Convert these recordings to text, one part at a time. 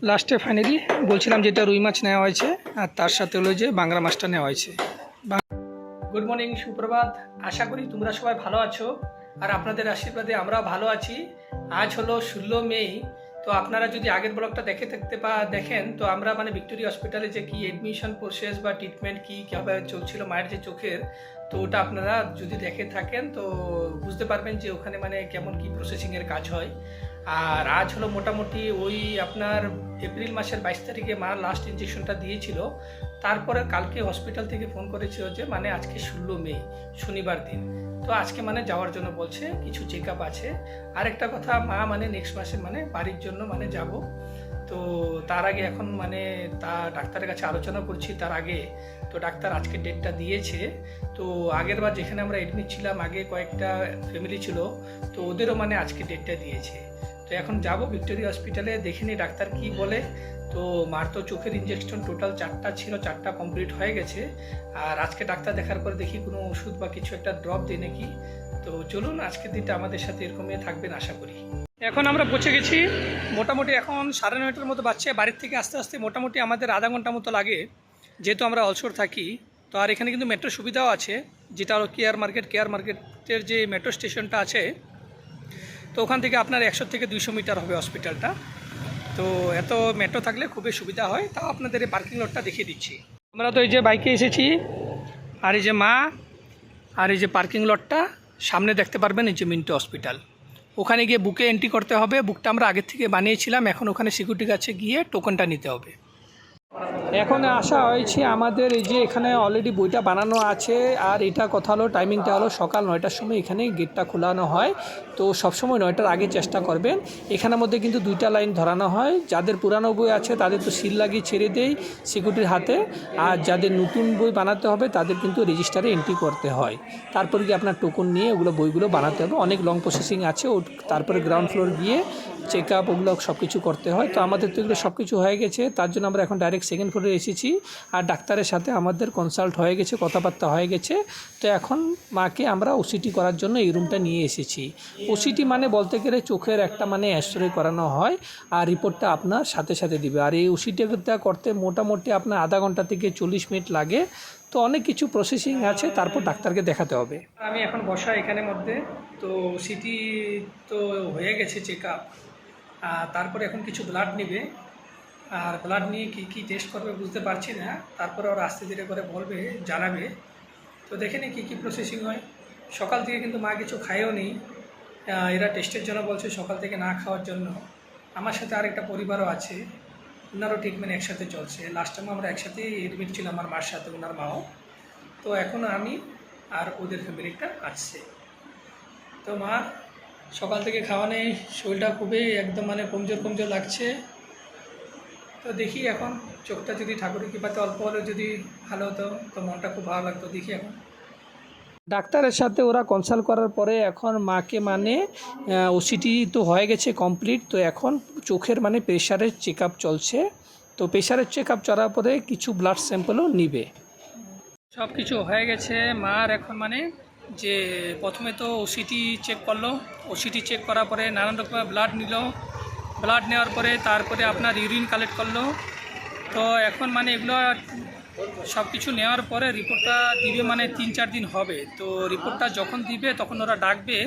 লাস্টে ফাইনালি বলছিলাম যেটা রুই মাছ নেওয়া হয়েছে আর তার সাথে হলো যে বাংলা মাছটা নেওয়া হয়েছে। গুড মর্নিং, সুপ্রভাত। আশা করি তোমরা সবাই ভালো আছো আর আপনাদের আশীর্বাদে আমরাও ভালো আছি। আজ হলো 16 মে। তো আপনারা যদি আগের ব্লগটা দেখেন তো আমরা মানে ভিক্টোরিয়া হসপিটালে যে কি এডমিশন প্রসেস বা ট্রিটমেন্ট কীভাবে চলছিল মায়ের যে চোখের, তো ওটা আপনারা যদি দেখে থাকেন তো বুঝতে পারবেন যে ওখানে মানে কেমন কি প্রসেসিংয়ের কাজ হয়। আর আজ হলো মোটামুটি ওই আপনার এপ্রিল মাসের 22 তারিখে মা লাস্ট ইঞ্জেকশনটা দিয়েছিল। তারপরে কালকে হসপিটাল থেকে ফোন করেছিল যে মানে আজকে 16 মে শনিবার দিন, তো আজকে মানে যাওয়ার জন্য বলছে, কিছু চেক আপ আছে। আর একটা কথা, মা মানে নেক্সট মাসে মানে বাড়ির জন্য মানে যাব। তো তার আগে এখন মানে ডাক্তারের কাছে আলোচনা করছি তার আগে। তো ডাক্তার আজকে ডেটটা দিয়েছে। তো আগের বার যেখানে আমরা এডমিট ছিলাম আগে কয়েকটা ফ্যামিলি ছিল, তো ওদেরও মানে আজকে ডেটটা দিয়েছে। তো এখন যাব ভিক্টোরিয়া হসপিটালে, দেখে নিই ডাক্তার কি বলে। তো মার তো চোখের ইঞ্জেকশন টোটাল 4টা ছিল, 4টা কমপ্লিট হয়ে গেছে। আর আজকে ডাক্তার দেখার পর দেখি কোনো ওষুধ বা কিছু একটা ড্রপ দিই নাকি। তো চলুন আজকের দিনটা আমাদের সাথে এরকমই থাকবেন আশা করি। এখন আমরা পৌঁছে গেছি, মোটামুটি এখন 9:30টার মতো বাজছে। বাড়ির থেকে আস্তে আস্তে মোটামুটি আমাদের আধা ঘন্টা মতো লাগে, যেহেতু আমরা অলসোর থাকি। তো আর এখানে কিন্তু মেট্রো সুবিধাও আছে, যেটা হলো কেয়ার মার্কেটের যে মেট্রো স্টেশনটা আছে, তো ওখান থেকে আপনার 100 থেকে 200 মিটার হবে হসপিটালটা। তো এত মেট্রো থাকলে খুবই সুবিধা হয়। তাও আপনাদের এই পার্কিং লটটা দেখিয়ে দিচ্ছি। আমরা তো এই যে বাইকে এসেছি, আর এই যে মা, আর এই যে পার্কিং লটটা সামনে দেখতে পারবেন, এই যে মিন্টো হসপিটাল। ওখানে গিয়ে বুকে এন্ট্রি করতে হবে। বুকটা আমরা আগের থেকে বানিয়েছিলাম, এখন ওখানে সিকিউরিটি কাছে গিয়ে টোকনটা নিতে হবে। এখন আসা হয়েছে আমাদের এই যে এখানে অলরেডি বইটা বানানো আছে। আর এটা কথা হলো টাইমিংটা হলো সকাল 9টার সময় এখানে গেটটা খোলানো হয়। তো সবসময় 9টার আগে চেষ্টা করবেন। এখানের মধ্যে কিন্তু 2টা লাইন ধরানো হয়। যাদের পুরানো বই আছে তাদের তো সিল লাগিয়ে ছেড়ে দেয় সিকিউরিটির হাতে, আর যাদের নতুন বই বানাতে হবে তাদের কিন্তু রেজিস্টারে এন্ট্রি করতে হয়। তারপরে গিয়ে আপনার টোকন নিয়ে বইগুলো বানাতে হবে। অনেক লং প্রসেসিং আছে। তারপরে গ্রাউন্ড ফ্লোর গিয়ে চেক আপ ওগুলো সব কিছু করতে হয়। তো আমাদের তো এগুলো সব কিছু হয়ে গেছে, তার জন্য আমরা এখন ডাইরেক্ট সেকেন্ড ফ্লোরে এসেছি। আর ডাক্তারের সাথে আমাদের কনসাল্ট হয়ে গেছে, কথাবার্তা হয়ে গেছে। তো এখন মাকে আমরা ওসিটি করার জন্য এই রুমটা নিয়ে এসেছি। ওসিটি মানে বলতে গেলে চোখের একটা মানে এক্সরে করানো হয়, আর রিপোর্টটা আপনার সাথে সাথে দিবে। আর এই ওসিটিটা করতে মোটামুটি আপনার আধা ঘন্টা থেকে 40 মিনিট লাগে। তো অনেক কিছু প্রসেসিং আছে, তারপর ডাক্তারকে দেখাতে হবে। আমি এখন বসা এখানের মধ্যে। তো ওসিটি তো হয়ে গেছে চেক আপ। তারপরে এখন কিছু ব্লাড নেবে, আর ব্লাড নিয়ে কী টেস্ট করবে বুঝতে পারছি না। তারপরে ওরা আস্তে ধীরে করে বলবে, জানাবে। তো দেখে নিই কী প্রসেসিং হয়। সকাল থেকে কিন্তু মা কিছু খায়ও নি। এরা টেস্টের জন্য বলছে সকাল থেকে না খাওয়ার জন্য। আমার সাথে আরেকটা পরিবারও আছে, ওনারও ট্রিটমেন্ট একসাথে চলছে। লাস্ট টাইম আমরা একসাথেই এডমিট ছিলাম, আমার মার সাথে ওনার মাও। তো এখন আমি আর ওদের ফ্যামিলিটা আসছে। তো মা সকাল থেকে খাওয়া নেই, শরীরটা খুবই একদম মানে কমজোর লাগছে। তো দেখি এখন চোখটা যদি ঠাকুরের কৃপাতে অল্প হলেও যদি ভালো হতো তো মনটা খুব ভালো লাগতো। দেখি এখন ডাক্তারের সাথে ওরা কনসাল্ট করার পরে এখন মাকে মানে ওসিটি তো হয়ে গেছে কমপ্লিট। তো এখন চোখের মানে প্রেশারের চেক আপ চলছে। তো প্রেশারের চেক আপ চলার পরে কিছু ব্লাড স্যাম্পলও নিবে। সব কিছু হয়ে গেছে মার। এখন মানে যে প্রথমে তো ওসিটি চেক করলো, ওসিটি চেক করার পরে নানান রকমের ব্লাড নিল। ব্লাড নেওয়ার পরে তারপরে আপনার ইউরিন কালেক্ট করলো। তো এখন মানে এগুলো সব কিছু নেওয়ার পরে রিপোর্টটা দিবে মানে 3-4 দিন হবে। তো রিপোর্টটা যখন দিবে তখন ওরা ডাকবে।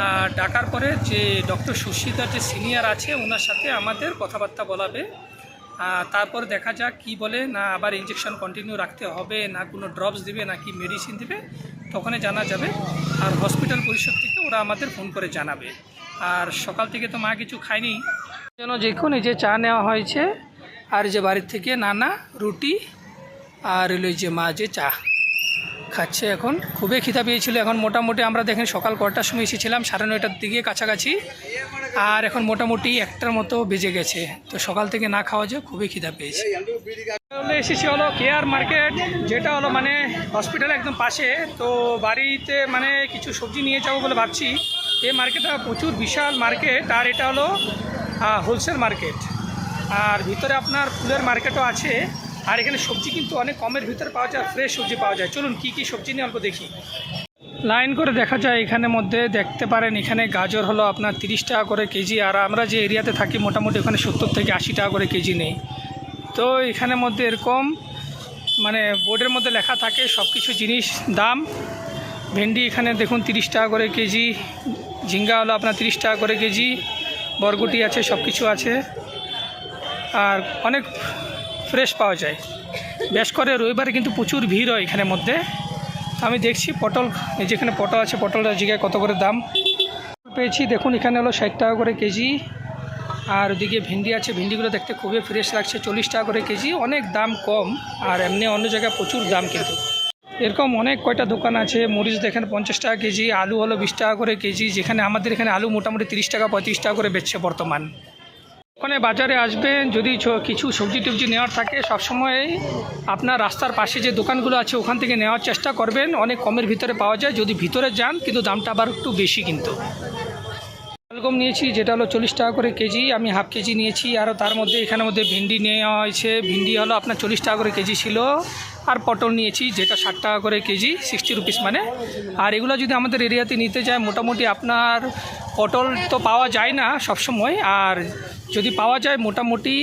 আর ডাকার পরে যে ডক্টর সুশীতার যে সিনিয়র আছে ওনার সাথে আমাদের কথাবার্তা বলাবে। তারপর দেখা যাক কি বলে, না আবার ইঞ্জেকশন কন্টিনিউ রাখতে হবে, না কোনো ড্রপস দিবে, না কি মেডিসিন দিবে, তখনই জানা যাবে। আর হসপিটাল পরিষদ থেকে ওরা আমাদের ফোন করে জানাবে। আর সকাল থেকে তো মা কিছু খায়নি, যেন দেখুন এই যে চা নেওয়া হয়েছে, আর যে বাড়ির থেকে নানা রুটি, আর এলো যে মা যে চা খাচ্ছে। এখন খুবই খিদা পেয়েছিল। এখন মোটামুটি আমরা দেখেন সকাল 9টার সময় এসেছিলাম, 9:30টার দিকে কাছাকাছি। আর এখন মোটামুটি 1টার মতো বেজে গেছে। তো সকাল থেকে না খাওয়া যে খুবই খিদা পেয়েছে। এসেছি হলো কেয়ার মার্কেট, যেটা হলো মানে হসপিটাল একদম পাশে। তো বাড়িতে মানে কিছু সবজি নিয়ে যাবো বলে ভাবছি। এই মার্কেটটা প্রচুর বিশাল মার্কেট, আর এটা হলো হোলসেল মার্কেট। আর ভিতরে আপনার ফুলের মার্কেটও আছে। আর এখানে সবজি কিন্তু অনেক কমের ভিতরে পাওয়া যায়, ফ্রেশ সবজি পাওয়া যায়। চলুন কী সবজি নিয়ে অল্প দেখি। লাইন করে দেখা যায় এখানে মধ্যে দেখতে পারেন এখানে গাজর হলো আপনার 30 টাকা করে কেজি, আর আমরা যে এরিয়াতে থাকি মোটামুটি ওখানে 70 থেকে 80 টাকা করে কেজি নেই। তো এখানে মধ্যে এরকম মানে বোর্ডের মধ্যে লেখা থাকে সব কিছু জিনিস দাম। ভেন্ডি এখানে দেখুন 30 টাকা করে কেজি, ঝিঙ্গা হলো আপনার 30 টাকা করে কেজি, বরবটি আছে, সব কিছু আছে, আর অনেক ফ্রেশ পাওয়া যায়। বেশ করে রবিবারে কিন্তু প্রচুর ভিড় হয় এখানের মধ্যে। আমি দেখছি পটল, যেখানে পটল আছে পটলটা জিজ্ঞাসা কত করে দাম পেয়েছি। দেখুন এখানে হলো 60 টাকা করে কেজি, আর ওদিকে ভেন্ডি আছে, ভেন্ডিগুলো দেখতে খুবই ফ্রেশ লাগছে, 40 টাকা করে কেজি, অনেক দাম কম। আর এমনি অন্য জায়গায় প্রচুর দাম কিন্তু। এরকম অনেক কয়টা দোকান আছে। মরিচ দেখেন 50 টাকা কেজি, আলু হলো 20 টাকা করে কেজি, যেখানে আমাদের এখানে আলু মোটামুটি 30 টাকা 35 টাকা করে বেচছে বর্তমান। ওখানে বাজারে আসবেন যদি কিছু সবজি টবজি নেওয়ার থাকে, সবসময় আপনার রাস্তার পাশে যে দোকানগুলো আছে ওখান থেকে নেওয়ার চেষ্টা করবেন, অনেক কমের ভিতরে পাওয়া যায়। যদি ভিতরে যান কিন্তু দামটা আবার একটু বেশি কিন্তু। শালগম নিয়েছি যেটা হলো 40 টাকা করে কেজি, আমি হাফ কেজি নিয়েছি। আরও তার মধ্যে এখানের মধ্যে ভেন্ডি নেওয়া হয়েছে, ভেন্ডি হলো আপনার 40 টাকা করে কেজি ছিল। আর পটল নিয়েছি যেটা 60 টাকা করে কেজি, 60 রুপিস মানে। আর এগুলো যদি আমাদের এরিয়াতে নিতে যায় মোটামুটি আপনার পটল তো পাওয়া যায় না সবসময়, আর যদি পাওয়া যায় মোটামুটি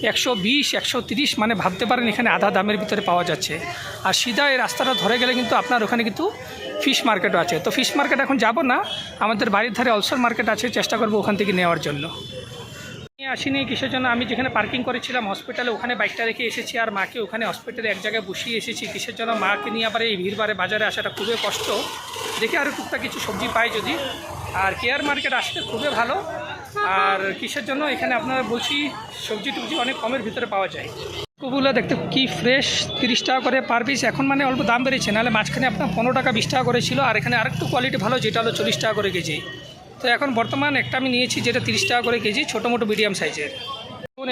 120 130 মানে ভাবতে পারেন এখানে আধা দামের ভিতরে পাওয়া যাচ্ছে। আর সিধা এই রাস্তাটা ধরে গেলে কিন্তু আপনার ওখানে কিন্তু ফিশ মার্কেটও আছে। তো ফিশ মার্কেট এখন যাব না, আমাদের বাড়ির ধারে অলসর মার্কেট আছে, চেষ্টা করবো ওখান থেকে নেওয়ার জন্য। আসিনি কিসের জন্য, আমি যেখানে পার্কিং করেছিলাম হসপিটালে ওখানে বাইকটা রেখে এসেছি, আর মাকে ওখানে হসপিটালে এক জায়গায় বসিয়ে এসেছি। কিসের জন্য, মাকে নিয়ে আবার এই ভিড়বারে বাজারে আসাটা খুবই কষ্ট। দেখে আরও টুকটাক কিছু সবজি পাই যদি। আর কেয়ার মার্কেট আসতে খুবই ভালো। আর কিসের জন্য, এখানে আপনারা বলছি সবজি টবজি অনেক কমের ভিতরে পাওয়া যায়। কুকুরগুলো দেখতে কি ফ্রেশ, 30 টাকা করে পার পিস। এখন মানে অল্প দাম বেড়েছে, নাহলে মাঝখানে আপনার 15 টাকা 20 টাকা করে ছিল। আর এখানে আরেকটু কোয়ালিটি ভালো যেটা হলো 40 টাকা করে কেজি। তো এখন বর্তমান একটা আমি নিয়েছি যেটা 30 টাকা করে কেজি, ছোটো মোটো মিডিয়াম সাইজের।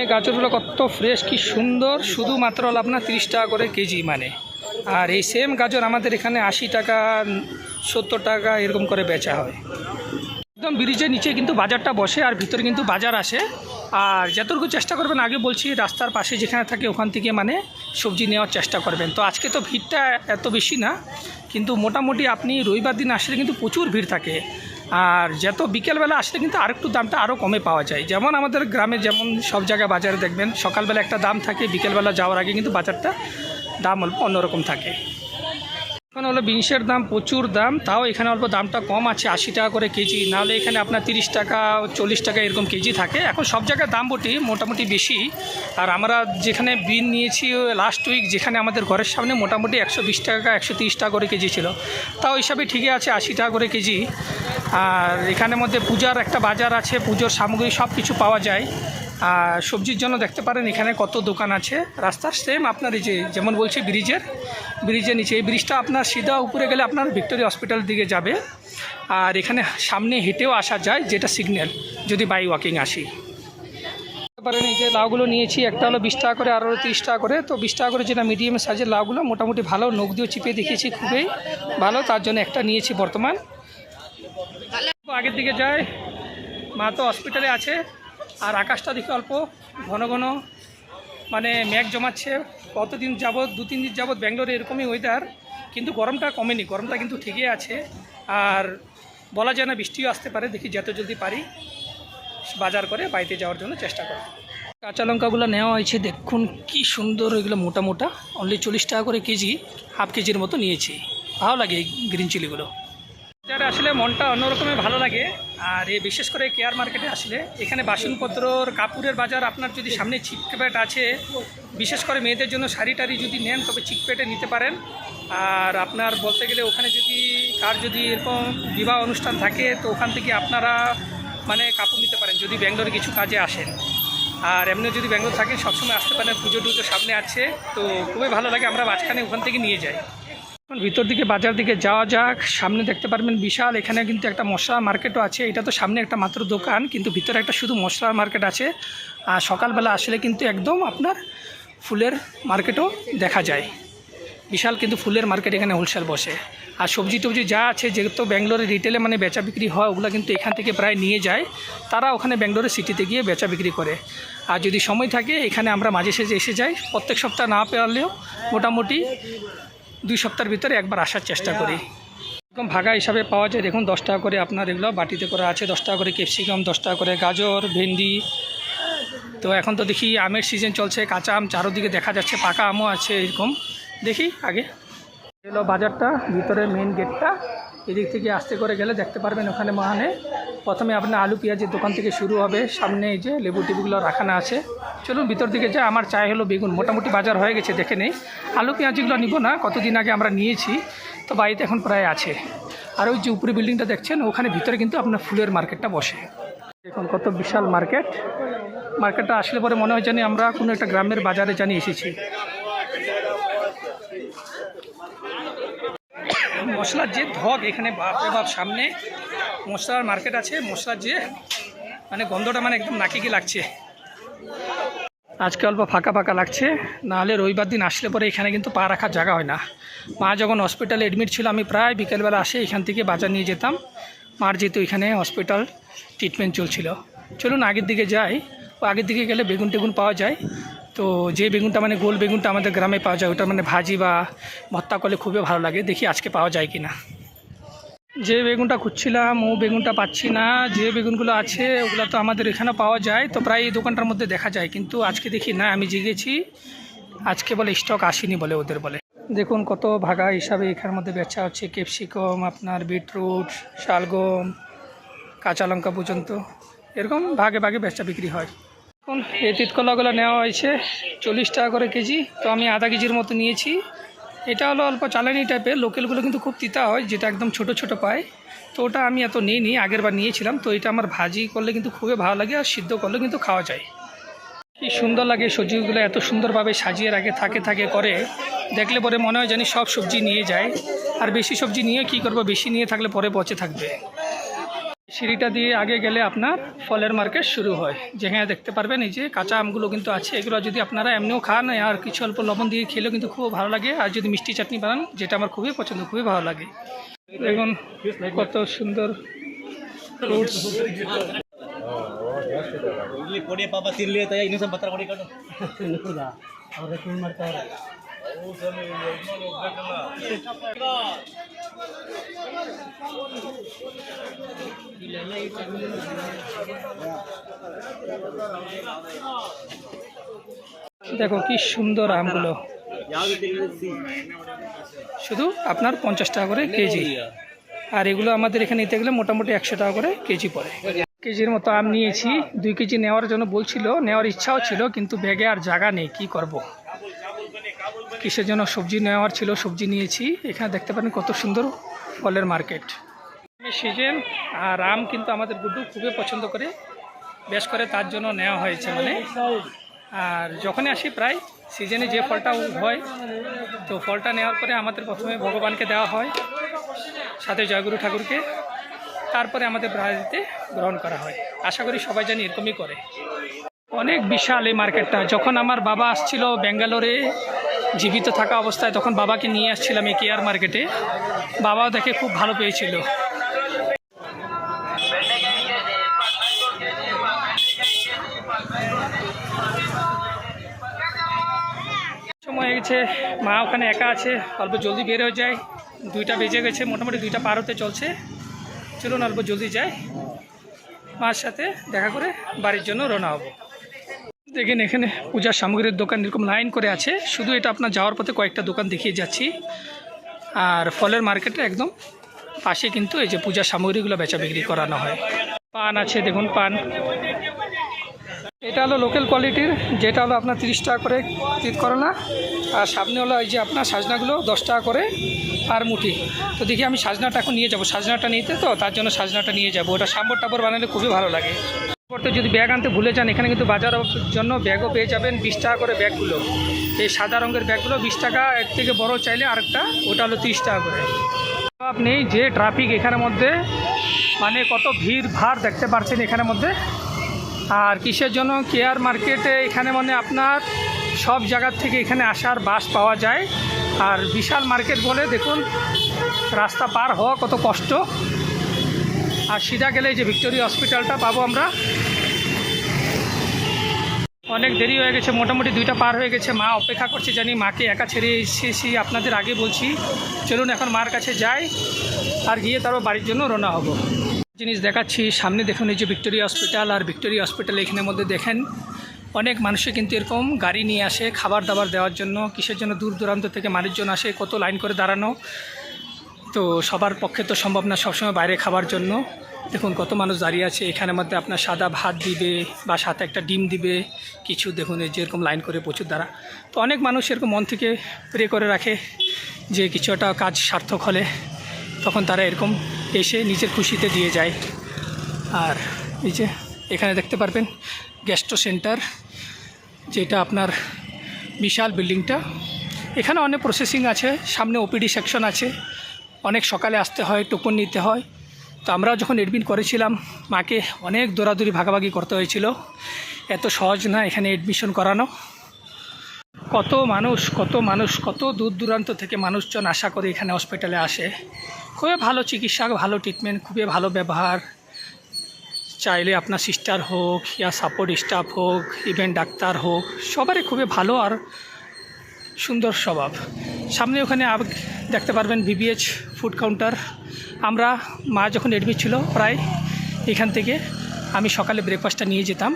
এই গাজরগুলো কত ফ্রেশ, কি সুন্দর, শুধুমাত্র হলো আপনার 30 টাকা করে কেজি মানে। আর এই সেম গাজর আমাদের এখানে 80 টাকা 70 টাকা এরকম করে বেচা হয়। একদম ব্রিজের নিচে কিন্তু বাজারটা বসে, আর ভিতরে কিন্তু বাজার আসে। আর যতটুকু চেষ্টা করবেন, আগে বলছি রাস্তার পাশে যেখানে থাকে ওখান থেকে মানে সবজি নেওয়ার চেষ্টা করবেন। তো আজকে তো ভিড়টা এত বেশি না, কিন্তু মোটামুটি আপনি রবিবার দিন আসলে কিন্তু প্রচুর ভিড় থাকে। আর যত বিকেলবেলা আসলে কিন্তু আরেকটু দামটা আরও কমে পাওয়া যায়। যেমন আমাদের গ্রামে যেমন সব জায়গায় বাজারে দেখবেন সকালবেলা একটা দাম থাকে, বিকেলবেলা যাওয়ার আগে কিন্তু বাজারটা দাম অল্প অন্যরকম থাকে। এখন হলো বিনসের দাম প্রচুর দাম, তাও এখানে অল্প দামটা কম আছে, 80 টাকা করে কেজি। নাহলে এখানে আপনার 30 টাকা 40 টাকা এরকম কেজি থাকে। এখন সব জায়গায় দাম মোটামুটি বেশি। আর আমরা যেখানে বিন নিয়েছি লাস্ট উইক, যেখানে আমাদের ঘরের সামনে মোটামুটি 120 টাকা 130 টাকা করে কেজি ছিল, তাও হিসাবে ঠিকই আছে 80 টাকা করে কেজি। আর এখানের মধ্যে পূজার একটা বাজার আছে, পুজোর সামগ্রী সব কিছু পাওয়া যায়। আর সবজির জন্য দেখতে পারেন এখানে কত দোকান আছে রাস্তার সেম আপনার এই যে যেমন বলছি ব্রিজের নিচে। এই ব্রিজটা আপনার সিধা উপরে গেলে আপনার ভিক্টোরিয়া হসপিটালের দিকে যাবে। আর এখানে সামনে হেঁটেও আসা যায়, যেটা সিগন্যাল যদি বাই ওয়াকিং আসি। দেখতে পারেন এই যে লাউগুলো নিয়েছি, একটা হলো 20 টাকা করে, আর হলো 30 টাকা করে। তো 20 টাকা করে যেটা মিডিয়াম সাইজের লাউগুলো মোটামুটি ভালো, নখ দিয়েও চিপে দেখিয়েছি খুবই ভালো, তার জন্য একটা নিয়েছি বর্তমান। আগের দিকে যায়, মা তো হসপিটালে আছে। আর আকাশটা দেখে অল্প ঘন ঘন মানে মেঘ জমাচ্ছে। কতদিন যাবৎ 2-3 দিন যাবৎ ব্যাঙ্গালোরে এরকমই ওয়েদার, কিন্তু গরমটা কমেনি, গরমটা কিন্তু ঠিকই আছে। আর বলা যায় না বৃষ্টিও আসতে পারে, দেখি যত জলদি পারি বাজার করে বাড়িতে যাওয়ার জন্য চেষ্টা করি। কাঁচা লঙ্কাগুলো নেওয়া হয়েছে, দেখুন কি সুন্দর, এগুলো মোটা মোটা, অনলি 40 টাকা করে কেজি, হাফ কেজির মতো নিয়েছি। ভালো লাগে এই গ্রিন চিলিগুলো। যারা আসলে মনটা অন্যরকমের ভালো লাগে। আর এই বিশেষ করে কেয়ার মার্কেটে আসলে এখানে বাসনপত্রর কাপড়ের বাজার, আপনার যদি সামনে চিকপেট আছে, বিশেষ করে মেয়েদের জন্য শাড়ি টাড়ি যদি নেন তবে চিকপেটে নিতে পারেন। আর আপনার বলতে গেলে ওখানে যদি এরকম বিবাহ অনুষ্ঠান থাকে তো ওখান থেকে আপনারা মানে কাপড় নিতে পারেন যদি ব্যাঙ্গালোরে কিছু কাজে আসেন। আর এমনি যদি ব্যাঙ্গালোর থাকেন সবসময় আসতে পারেন, পুজো টুজো সামনে আছে, তো খুবই ভালো লাগে। আমরা মাঝখানে ওখান থেকে নিয়ে যাই। ভিতর দিকে বাজার দিকে যাওয়া যাক। সামনে দেখতে পারবেন বিশাল, এখানে কিন্তু একটা মশলা মার্কেটও আছে। এটা তো সামনে একটা মাত্র দোকান, কিন্তু ভিতরে একটা শুধু মশলার মার্কেট আছে। আর সকালবেলা আসলে কিন্তু একদম আপনার ফুলের মার্কেটও দেখা যায়। বিশাল কিন্তু ফুলের মার্কেট এখানে হোলসেল বসে। আর সবজি টবজি যা আছে, যেহেতু ব্যাঙ্গালোরে রিটেলে মানে বেচা বিক্রি হয়, ওগুলো কিন্তু এখান থেকে প্রায় নিয়ে যায় তারা, ওখানে ব্যাঙ্গালোরের সিটিতে গিয়ে বেচা বিক্রি করে। আর যদি সময় থাকে এখানে আমরা মাঝে সাঝে এসে যাই, প্রত্যেক সপ্তাহ না পারলেও মোটামুটি 2 সপ্তাহের ভিতরে একবার আসার চেষ্টা করি। এরকম ভাগা হিসাবে পাওয়া যায়। দেখুন 10 টাকা করে আপনার এগুলো বাটিতে করা আছে, 10 টাকা করে ক্যাপসিকাম, 10 টাকা করে গাজর, ভেন্ডি। তো এখন তো দেখি আমের সিজন চলছে, কাঁচা আম চারোদিকে দেখা যাচ্ছে, পাকা আমও আছে এরকম। দেখি আগে এলো বাজারটা, ভিতরে মেন গেটটা, এদিক থেকে আস্তে করে গেলে দেখতে পারবেন ওখানে মহানে প্রথমে আপনার আলু পেঁয়াজের দোকান থেকে শুরু হবে, সামনে এই যে লেবু টেবুগুলো রাখানো আছে। চলুন ভিতর দিকে যা। আমার চাই হলো বেগুন, মোটামুটি বাজার হয়ে গেছে দেখে নেই। আলু পেঁয়াজগুলো নিব না, কতদিন আগে আমরা নিয়েছি, তো বাড়িতে এখন প্রায় আছে। আর ওই যে উপরে বিল্ডিংটা দেখছেন ওখানে ভিতরে কিন্তু আপনার ফুলের মার্কেটটা বসে। দেখুন কত বিশাল মার্কেট। মার্কেটটা আসলে পরে মনে হয় জানি আমরা কোনো একটা গ্রামের বাজারে জানি এসেছি। মশলার যে ধগ এখানে, বাপরে বাপ, সামনে মশলার মার্কেট আছে, মশলার যে মানে গন্ধটা মানে একদম নাকে গিয়ে লাগছে। আজকে অল্প ফাঁকা ফাঁকা লাগছে, নাহলে রবিবার দিন আসলে পরে এখানে কিন্তু পা রাখার জায়গা হয় না। মা যখন হসপিটালে অ্যাডমিট ছিল আমি প্রায় বিকেলবেলা আসে এখান থেকে বাজার নিয়ে যেতাম। মার যেহেতু এখানে হসপিটাল ট্রিটমেন্ট চলছিল। চলুন আগের দিকে যাই। ও আগের দিকে গেলে বেগুন টেগুন পাওয়া যায়। তো যে বেগুনটা মানে গোল বেগুনটা আমাদের গ্রামে পাওয়া যায়, ওটা মানে ভাজি বা ভর্তা করলে খুবই ভালো লাগে। দেখি আজকে পাওয়া যায় কি না। যে বেগুনটা খুঁজছিলাম ও বেগুনটা পাচ্ছি না। যে বেগুনগুলো আছে ওগুলো তো আমাদের এখানে পাওয়া যায়, তো প্রায় এই দোকানটার মধ্যে দেখা যায়, কিন্তু আজকে দেখি না। আমি জিগেছি, আজকে বলে স্টক আসেনি বলে ওদের বলে। দেখুন কত ভাগা হিসাবে এখানের মধ্যে বেচা হচ্ছে। ক্যাপসিকাম, আপনার বিটরুট, শালগম, কাঁচা লঙ্কা পর্যন্ত এরকম ভাগে ভাগে বেচা বিক্রি হয়। এখন এই তিতকলাগুলো নেওয়া হয়েছে 40 টাকা করে কেজি। তো আমি আধা কেজির মতো নিয়েছি। এটা হলো অল্প চালানি টাইপের, লোকেলগুলো কিন্তু খুব তিতা হয়, যেটা একদম ছোট ছোট পায়। তো ওটা আমি এত নিইনি, আগের বার নিয়েছিলাম। তো এটা আমার ভাজি করলে কিন্তু খুবই ভালো লাগে, আর সিদ্ধ করলে কিন্তু খাওয়া যায়। কি সুন্দর লাগে, সবজিগুলো এত সুন্দরভাবে সাজিয়ে রাখে, থাকে করে, দেখলে পরে মনে হয় জানি সব সবজি নিয়ে যায়। আর বেশি সবজি নিয়ে কি করব, বেশি নিয়ে থাকলে পরে পচে থাকবে। সিঁড়িটা দিয়ে আগে গেলে আপনার ফলের মার্কেট শুরু হয়, যেখানে দেখতে পারবেন এই যে কাঁচা আমগুলো কিন্তু আছে। এগুলো যদি আপনারা এমনিও খান আর কিছু অল্প লবণ দিয়ে খেলেও কিন্তু খুব ভালো লাগে। আর যদি মিষ্টি চাটনি বানান, যেটা আমার খুবই পছন্দ, খুবই ভালো লাগে। দেখুন কত সুন্দর ফ্রুটস। দেখো কি সুন্দর আমগুলো, শুধু আপনার 50 টাকা করে কেজি। আর এগুলো আমাদের এখানে নিতে গেলে মোটামুটি 100 টাকা করে কেজি পড়ে। কেজির মতো আম নিয়েছি। 2 কেজি নেওয়ার জন্য বলছিল, নেওয়ার ইচ্ছাও ছিল, কিন্তু ব্যাগে আর জায়গা নেই, কি করব। কিসের জন্য সবজি নেওয়ার ছিল, সবজি নিয়েছি। এখানে দেখতে পারেন কত সুন্দর ফলের মার্কেট, সিজন। আর আম কিন্তু আমাদের গুড্ডু খুবই পছন্দ করে, বেশ করে, তার জন্য নেওয়া হয়েছে মানে। আর যখনই আসি প্রায় সিজনে যে ফলটা হয়, তো ফলটা নেওয়ার পরে আমাদের প্রথমে ভগবানকে দেওয়া হয়, সাথে জয়গুরু ঠাকুরকে, তারপরে আমাদের বাড়িতে গ্রহণ করা হয়। আশা করি সবাই জানি এরকমই করে। অনেক বিশাল এই মার্কেটটা। যখন আমার বাবা আসছিল ব্যাঙ্গালোরে জীবিত থাকা অবস্থায়, তখন বাবাকে নিয়ে আসছিলাম এই কেয়ার মার্কেটে। বাবাও দেখে খুব ভালো পেয়েছিল। সময় হয়ে গেছে, মা ওখানে একা আছে, অল্প জলদি বের হয়ে যায়। 2টা বেজে গেছে, মোটামুটি 2টা পার হতে চলছে। চলুন অল্প জলদি যাই, মার সাথে দেখা করে বাড়ির জন্য রওনা হব। দেখেন এখানে পূজার সামগ্রীর দোকান এরকম লাইন করে আছে। শুধু এটা আপনার যাওয়ার পথে কয়েকটা দোকান দেখিয়ে যাচ্ছি। আর ফলের মার্কেটে একদম পাশে কিন্তু এই যে পূজার সামগ্রীগুলো বেচা বিক্রি করানো হয়। পান আছে, দেখুন পান। এটা হলো লোকাল কোয়ালিটির, যেটা হলো আপনার 30 টাকা করে তিতকরলা। আর সামনে হলো এই যে আপনার সাজনাগুলো 10 টাকা করে আর মুঠি। তো দেখি আমি সাজনাটা এখন নিয়ে যাব, সাজনাটা নিতে, তো তার জন্য সাজনাটা নিয়ে যাব। ওটা সাম্বর টাম্বর বানালে খুবই ভালো লাগে। করতে যদি ব্যাগ আনতে ভুলে যান, এখানে কিন্তু বাজারের জন্য ব্যাগও পেয়ে যাবেন 20 টাকা করে ব্যাগগুলো। এই সাদা রঙের ব্যাগগুলো 20 টাকা, এর থেকে বড় চাইলে আরেকটা, ওটা হলো 30 টাকা করে। আপনি যে ট্রাফিক এখানের মধ্যে, মানে কত ভিড় ভাড় দেখতে পাচ্ছেন এখানের মধ্যে। আর কিসের জন্য, কেয়ার মার্কেটে এখানে মানে আপনার সব জায়গার থেকে এখানে আসার বাস পাওয়া যায়। আর বিশাল মার্কেট বলে দেখুন রাস্তা পার হওয়া কত কষ্ট। আর সিধা গেলে যে ভিক্টোরিয়া হসপিটালটা পাবো আমরা। অনেক দেরি হয়ে গেছে, মোটামুটি 2টা পার হয়ে গেছে। মা অপেক্ষা করছে, জানি মাকে একা ছেড়ে এসেছি আপনাদের আগে বলছি। চলুন এখন মার কাছে যাই, আর গিয়ে তারপর বাড়ির জন্য রওনা হব। জিনিস দেখাচ্ছি, সামনে দেখুন এই যে ভিক্টোরিয়া হসপিটাল, আর ভিক্টোরিয়া হসপিটাল এখানের মধ্যে দেখেন অনেক মানুষে কিন্তু এরকম গাড়ি নিয়ে আসে খাবার দাবার দেওয়ার জন্য। কিসের জন্য? দূর দূরান্ত থেকে মানুষজন আসে, কত লাইন করে দাঁড়ানো। তো সবার পক্ষে তো সম্ভব না সবসময় বাইরে খাবার জন্য। দেখুন কত মানুষ দাঁড়িয়ে আছে। এখানের মধ্যে আপনার সাদা ভাত দিবে বা সাথে একটা ডিম দিবে কিছু। দেখুন এই যেরকম লাইন করে প্রচুর দ্বারা, তো অনেক মানুষ এরকম মন থেকে প্রে করে রাখে যে কিছু একটা কাজ সার্থক হলে তখন তারা এরকম এসে নিজের খুশিতে দিয়ে যায়। আর এই যে এখানে দেখতে পারবেন গ্যাস্ট্রো সেন্টার, যেটা আপনার বিশাল বিল্ডিংটা। এখানে অনেক প্রসেসিং আছে, সামনে ওপিডি সেকশন আছে। অনেক সকালে আসতে হয়, টোকন নিতে হয়। তো আমরাও যখন এডমিট করেছিলাম মাকে অনেক দৌড়াদৌড়ি ভাগাভাগি করতে হয়েছিল, এত সহজ না এখানে এডমিশন করানো। কত মানুষ কত দূর দূরান্ত থেকে মানুষজন আশা করে এখানে হসপিটালে আসে। খুবই ভালো চিকিৎসা, ভালো ট্রিটমেন্ট, খুবই ভালো ব্যবহার। চাইলে আপনার সিস্টার হোক ইয়া সাপোর্ট স্টাফ হোক, ইভেন ডাক্তার হোক, সবারই খুবই ভালো আর সুন্দর স্বভাব। সামনে ওখানে দেখতে পারবেন ভিভিএইচ ফুড কাউন্টার। আমরা মা যখন এডমিট ছিল প্রায় এখান থেকে আমি সকালে ব্রেকফাস্টটা নিয়ে যেতাম,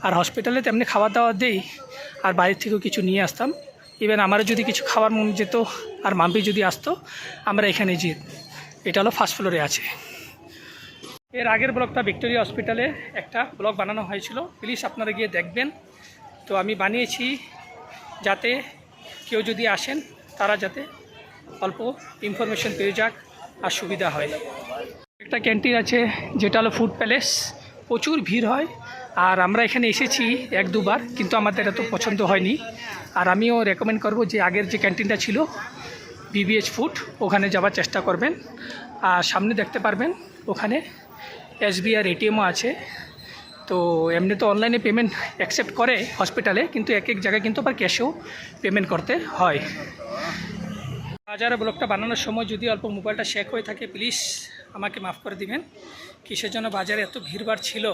আর হসপিটালে তেমনি খাওয়া দাওয়া দেই, আর বাইরে থেকেও কিছু নিয়ে আসতাম। ইভেন আমারও যদি কিছু খাবার মন যেত আর মাম্পি যদি আসতো, আমরা এখানে যেত। এটা হলো ফার্স্ট ফ্লোরে আছে। এর আগের ব্লগটা ভিক্টোরিয়া হসপিটালে একটা ব্লগ বানানো হয়েছিল, প্লিজ আপনারা গিয়ে দেখবেন। তো আমি বানিয়েছি যাতে কেউ যদি আসেন তারা যাতে অল্প ইনফরমেশন পেয়ে যাক আর সুবিধা হয়। একটা ক্যান্টিন আছে যেটা হলো ফুড প্যালেস, প্রচুর ভিড় হয়। আর আমরা এখানে এসেছি 1-2 বার, কিন্তু আমাদের এত পছন্দ হয়নি। আর আমিও রেকমেন্ড করব যে আগের যে ক্যান্টিনটা ছিল ভিভিএইচ ফুড, ওখানে যাওয়ার চেষ্টা করবেন। আর সামনে দেখতে পারবেন ওখানে SBI ATMও আছে। তো এমনি তো অনলাইনে পেমেন্ট অ্যাকসেপ্ট করে হসপিটালে, কিন্তু এক এক জায়গায় কিন্তু আবার ক্যাশেও পেমেন্ট করতে হয়। বাজারে ব্লগটা বানানোর সময় যদি অল্প মোবাইলটা শেক হয়ে থাকে প্লিজ আমাকে মাফ করে দিবেন। কিসের জন্য বাজারে এত ভিড়ভাড় ছিল,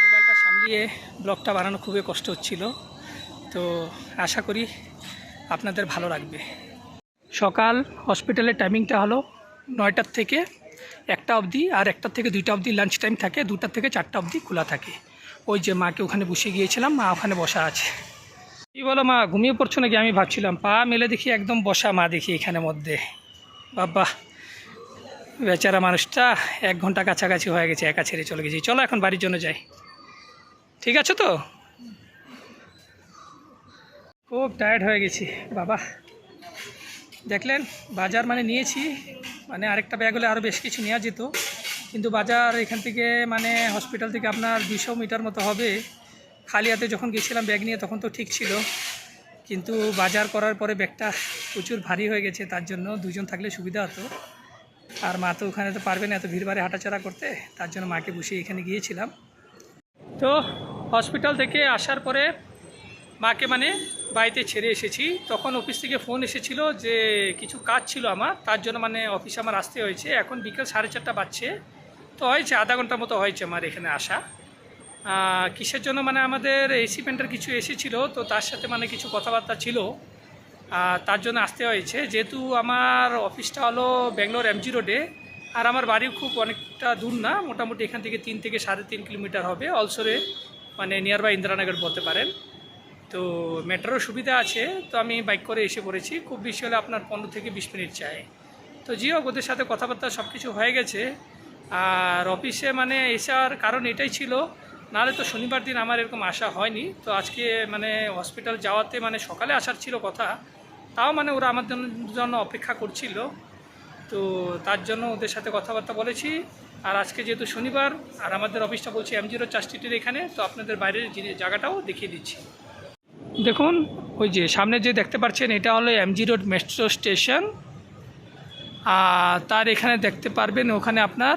মোবাইলটা সামলিয়ে ব্লগটা বানানো খুবই কষ্ট হচ্ছিল। তো আশা করি আপনাদের ভালো লাগবে। সকাল হসপিটালের টাইমিংটা হলো 9টার থেকে 1টা অবধি, আর 1টার থেকে 2টা অবধি লাঞ্চ টাইম থাকে, 2টার থেকে 4টা অবধি খোলা থাকে। ওই যে মাকে ওখানে বসে গিয়েছিলাম, মা ওখানে বসা আছে। কী বলো মা, ঘুমিয়ে পড়ছো নাকি? আমি ভাবছিলাম পা মেলে দেখি একদম বসা মা, দেখি এখানের মধ্যে। বাবা বেচারা মানুষটা 1 ঘন্টা কাছাকাছি হয়ে গেছে একা ছেড়ে চলে গেছি। চলো এখন বাড়ির জন্য যাই, ঠিক আছে? তো খুব টায়ার্ড হয়ে গেছি বাবা। দেখলেন বাজার মানে নিয়েছি, মানে আরেকটা ব্যাগ হলে আরও বেশ কিছু নেওয়া যেত, কিন্তু বাজার এখান থেকে মানে হসপিটাল থেকে আপনার 200 মিটার মতো হবে। খালি হাতে যখন গেছিলাম ব্যাগ নিয়ে তখন তো ঠিক ছিল, কিন্তু বাজার করার পরে ব্যাগটা প্রচুর ভারী হয়ে গেছে, তার জন্য 2জন থাকলে সুবিধা হতো। আর মা তো ওখানে তো পারবে না এত ভিড়ভাড়ে হাঁটাচড়া করতে, তার জন্য মাকে বসিয়ে এখানে গিয়েছিলাম। তো হসপিটাল থেকে আসার পরে মাকে মানে বাড়িতে ছেড়ে এসেছি। তখন অফিস থেকে ফোন এসেছিল যে কিছু কাজ ছিল আমার, তার জন্য মানে অফিসে আমার আসতে হয়েছে। এখন বিকেল 4:30 বাজছে, তো হয়েছে আধা ঘন্টার মতো হয়েছে আমার এখানে আসা। কিসের জন্য মানে আমাদের এসি পেন্টার কিছু এসেছিল, তো তার সাথে মানে কিছু কথাবার্তা ছিল, তার জন্য আসতে হয়েছে। যেহেতু আমার অফিসটা হলো ব্যাঙ্গালোর MG রোডে, আর আমার বাড়িও খুব অনেকটা দূর না, মোটামুটি এখান থেকে 3 থেকে 3.5 কিলোমিটার হবে। অলসোরে মানে নিয়ার বাই ইন্দিরানগর বলতে পারেন। তো মেট্রোর সুবিধা আছে, তো আমি বাইক করে এসে পড়েছি। খুব বেশি হলে আপনার 15 থেকে 20 মিনিট চাই। তো জিও ওদের সাথে কথাবার্তা সব কিছু হয়ে গেছে। আর অফিসে মানে এসার কারণ এটাই ছিল, নাহলে তো শনিবার দিন আমার এরকম আসা হয়নি। তো আজকে মানে হসপিটাল যাওয়াতে মানে সকালে আসার ছিল কথা, তাও মানে ওরা আমার জন্য অপেক্ষা করছিল, তো তার জন্য ওদের সাথে কথাবার্তা বলেছি। আর আজকে যেহেতু শনিবার, আর আমাদের অফিসটা বলছি MG রোড 4 স্ট্রিটের এখানে, তো আপনাদের বাইরের জায়গাটাও দেখিয়ে দিচ্ছি। দেখুন ওই যে সামনে যে দেখতে পাচ্ছেন এটা হলো MG রোড মেট্রো স্টেশন। আর তার এখানে দেখতে পারবেন ওখানে আপনার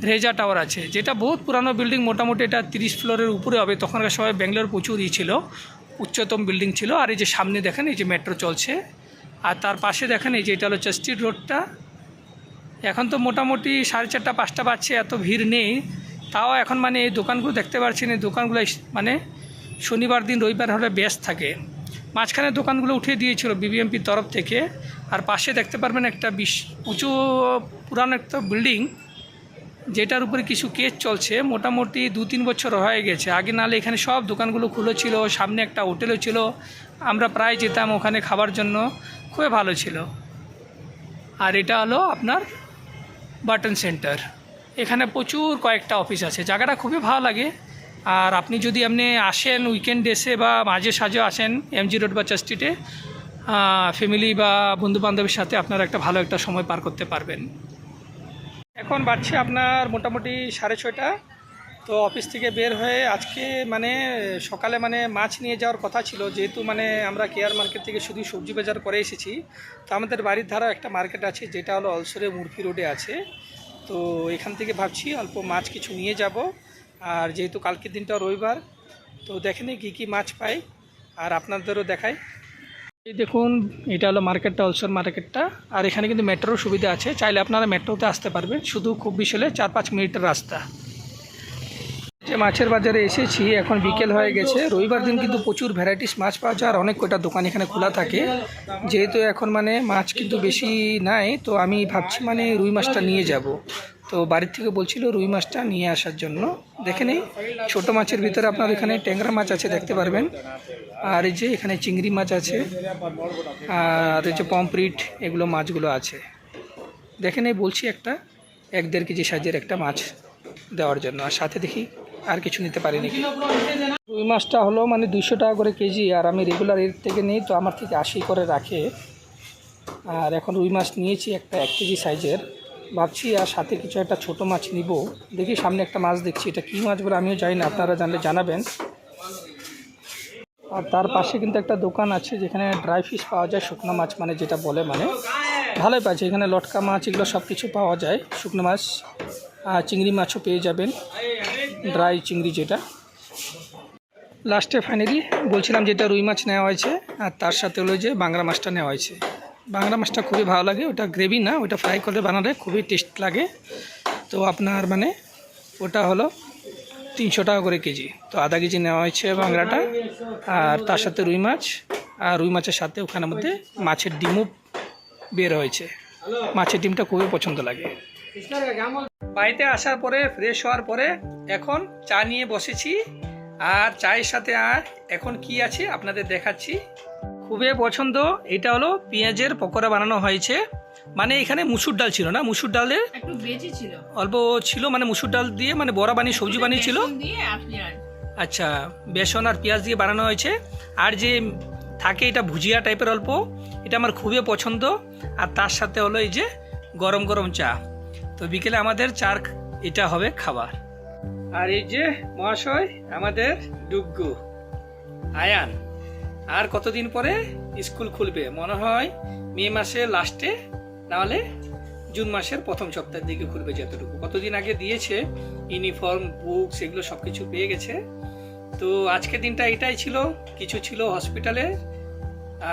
রেজা টাওয়ার আছে, যেটা বহুত পুরানো বিল্ডিং, মোটামুটি এটা 30 ফ্লোরের উপরে হবে। তখনকার সময় ব্যাঙ্গালোর প্রচুর ছিল, উচ্চতম বিল্ডিং ছিল। আর এই যে সামনে দেখেন এই যে মেট্রো চলছে, আর তার পাশে দেখেন এই যে এটা হলো চার্চ স্ট্রিট রোডটা। এখন তো মোটামুটি 4:30-5টা বাজছে, এত ভিড় নেই, তাও এখন মানে এই দোকানগুলো দেখতে পাচ্ছেন, এই দোকানগুলো মানে শনিবার দিন রবিবার হলে ব্যস্ত থাকে। মাঝখানে দোকানগুলো উঠিয়ে দিয়েছিল বিবিএমপির তরফ থেকে। আর পাশে দেখতে পারবেন একটা উঁচু পুরানো একটা বিল্ডিং, যেটার উপরে কিছু কেস চলছে। মোটামুটি 2-3 বছর হয়ে গেছে। আগে নালে এখানে সব দোকানগুলো খুলেছিল, সামনে একটা হোটেলও ছিল, আমরা প্রায় যেতাম ওখানে খাবার জন্য, খুবই ভালো ছিল। আর এটা হলো আপনার বাটন সেন্টার। এখানে প্রচুর কয়েকটা অফিস আছে, জায়গাটা খুবই ভালো লাগে। আর আপনি যদি আসেন উইকেন্ড ডেসে বা মাঝে সাঝে আসেন এমজি রোড বা চার্চ স্ট্রিটে, ফ্যামিলি বা বন্ধুবান্ধবের সাথে আপনারা একটা ভালো একটা সময় পার করতে পারবেন। এখন বাজছে আপনার মোটামুটি 6:30। তো অফিস থেকে বের হয়ে আজকে সকালে মাছ নিয়ে যাওয়ার কথা ছিল, যেহেতু আমরা কেয়ার মার্কেট থেকে শুধু সবজি বাজার করে এসেছি। তো আমাদের বাড়ির ধারা একটা মার্কেট আছে, যেটা হলো অলসরে মুরফি রোডে আছে। তো এখান থেকে ভাবছি অল্প মাছ কিছু নিয়ে যাব। আর যেহেতু কালকের দিনটা রবিবার, তো দেখেনি কী মাছ পাই আর আপনাদেরও দেখাই। এই দেখুন, এটা হলো মার্কেটটা, অলসর মার্কেটটা। আর এখানে কিন্তু মেট্রোর সুবিধা আছে, চাইলে আপনারা মেট্রোতে আসতে পারবেন, শুধু খুব বেশি হলে 4-5 মিনিটের রাস্তা। যে মাছের বাজারে এসেছি, এখন বিকেল হয়ে গেছে। রবিবার দিন কিন্তু প্রচুর ভ্যারাইটিস মাছ পাওয়া যায় আর অনেক কটা দোকান এখানে খোলা থাকে। যেহেতু এখন মাছ কিন্তু বেশি নাই, তো আমি ভাবছি রুই মাছটা নিয়ে যাব। তো বাড়ির থেকে বলছিল রুই মাছটা নিয়ে আসার জন্য। দেখে নেই, ছোটো মাছের ভিতরে আপনার এখানে ট্যাংরা মাছ আছে, দেখতে পারবেন। আর এই যে এখানে চিংড়ি মাছ আছে, আর এই যে পমফ্রিট, এগুলো মাছগুলো আছে। দেখে নেই, বলছি 1-1.5 কেজি সাইজের একটা মাছ দেওয়ার জন্য। আর সাথে দেখি আর কিছু নিতে পারি নাকি। রুই মাছটা হলো 200 টাকা করে কেজি, আর আমি রেগুলার এর থেকে নেই, তো আমার থেকে 80 করে রাখে। আর এখন রুই মাছ নিয়েছি 1 কেজি সাইজের, ভাবছি আর সাথে কিছু একটা ছোট মাছ নিব। দেখি সামনে একটা মাছ দেখছি, এটা কী মাছ বলে আমিও জানি না, আপনারা জানলে জানাবেন। আর তার পাশে কিন্তু একটা দোকান আছে যেখানে ড্রাই ফিশ পাওয়া যায়, শুকনো মাছ যেটা বলে ভালোই পাচ্ছে। এখানে লটকা মাছ এগুলো সব কিছু পাওয়া যায়, শুকনো মাছ আর চিংড়ি মাছও পেয়ে যাবেন, ড্রাই চিংড়ি যেটা। লাস্টে ফাইনালি বলছিলাম যেটা রুই মাছ নেওয়া হয়েছে, আর তার সাথে হলো যে বাংলা মাছটা নেওয়া হয়েছে। বাংলা মাছটা খুবই ভালো লাগে, ওটা গ্রেভি না, ওটা ফ্রাই করে বানালে খুবই টেস্ট লাগে। তো আপনার ওটা হলো 300 টাকা করে কেজি। তো আধা কেজি নেওয়া হয়েছে বাংলাটা, আর তার সাথে রুই মাছ। আর রুই মাছের সাথে ওখানের মধ্যে মাছের ডিমও বের হয়েছে। মাছের ডিমটা খুবই পছন্দ লাগে। বাড়িতে আসার পরে ফ্রেশ হওয়ার পরে এখন চা নিয়ে বসেছি। আর চায়ের সাথে এখন কি আছে আপনাদের দেখাচ্ছি। খুবই পছন্দ, এটা হলো পেঁয়াজের পকোড়া বানানো হয়েছে। এখানে মুসুর ডাল ছিল না, মুসুর ডালের একটু বেশি ছিল, অল্প ছিল, মুসুর ডাল দিয়ে বড়া বানিয়ে সবজি বানিয়েছিল। আচ্ছা, বেসন আর পেঁয়াজ দিয়ে বানানো হয়েছে। আর যে থাকে এটা ভুজিয়া টাইপের অল্প, এটা আমার খুবই পছন্দ। আর তার সাথে হলো এই যে গরম গরম চা। তো বিকেলে আমাদের চার এটা হবে খাবার। আর এই যে মহাশয় আমাদের ডুগ্গু আয়ান, আর কতদিন পরে স্কুল খুলবে, মনে হয় মে মাসের লাস্টে, নাহলে জুন মাসের প্রথম সপ্তাহের দিকে খুলবে। যতটুকু কতদিন আগে দিয়েছে, ইউনিফর্ম, বুকস এগুলো সব কিছু পেয়ে গেছে। তো আজকের দিনটা এটাই ছিল। কিছু ছিল হসপিটালে,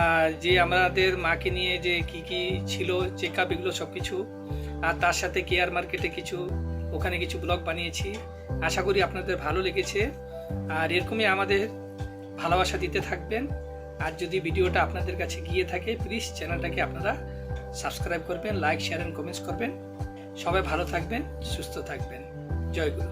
আর যে আমাদের মাকে নিয়ে যে কি ছিল চেক আপ, এগুলো সব কিছু। আর তার সাথে কেয়ার মার্কেটে ওখানে কিছু ব্লগ বানিয়েছি। আশা করি আপনাদের ভালো লেগেছে, আর এরকমই আমাদের ভালোবাসা দিতে থাকবেন। আর যদি ভিডিওটা আপনাদের কাছে গিয়ে থাকে, প্লিজ চ্যানেলটাকে আপনারা সাবস্ক্রাইব করবেন, লাইক, শেয়ার এন্ড কমেন্টস করবেন। সবাই ভালো থাকবেন, সুস্থ থাকবেন। জয় গুরু।